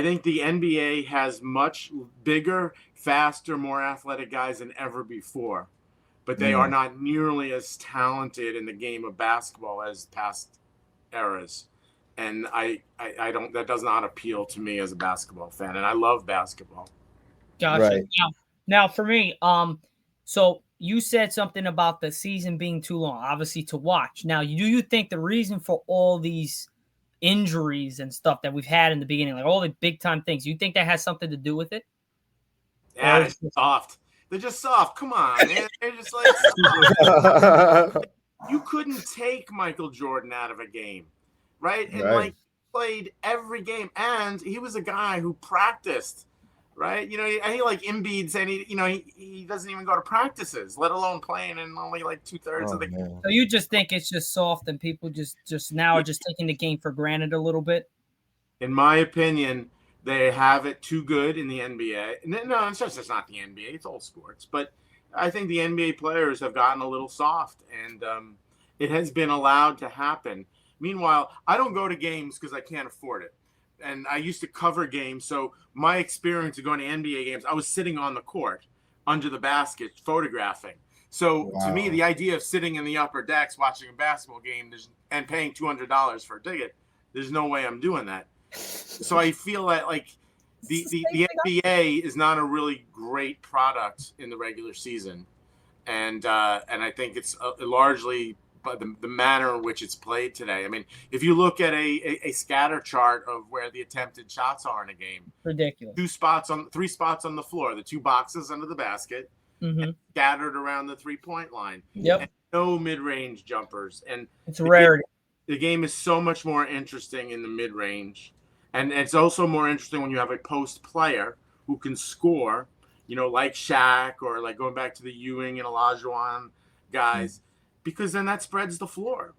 I think the NBA has much bigger, faster, more athletic guys than ever before, but they are not nearly as talented in the game of basketball as past eras. And I don't, that does not appeal to me as a basketball fan. And I love basketball. Gotcha. Right. Now for me, so you said something about the season being too long, obviously to watch. Now, do you think the reason for all these injuries and stuff that we've had in the beginning, like all the big time things, you think that has something to do with it? Yeah, it's soft. They're just soft. Come on, man. They're just like you couldn't take Michael Jordan out of a game, right? And like played every game, and he was a guy who practiced, right? You know, he like Embiid saying he doesn't even go to practices, let alone playing in only like 2/3 of the game. So you just think it's just soft, and people just now are just taking the game for granted a little bit? In my opinion, they have it too good in the NBA. No, it's just not the NBA. It's all sports. But I think the NBA players have gotten a little soft, and it has been allowed to happen. Meanwhile, I don't go to games because I can't afford it. And I used to cover games. So my experience of going to NBA games, I was sitting on the court under the basket photographing. So to me, the idea of sitting in the upper decks watching a basketball game and paying $200 for a ticket, there's no way I'm doing that. So I feel that like the NBA is not a really great product in the regular season, and I think it's largely by the manner in which it's played today. I mean, if you look at a scatter chart of where the attempted shots are in a game, ridiculous. 3 spots on the floor, the 2 boxes under the basket, and scattered around the 3-point line. Yep. And no mid-range jumpers, and it's a rarity. The game is so much more interesting in the mid-range. And it's also more interesting when you have a post player who can score, you know, like Shaq or like going back to the Ewing and Olajuwon guys, because then that spreads the floor.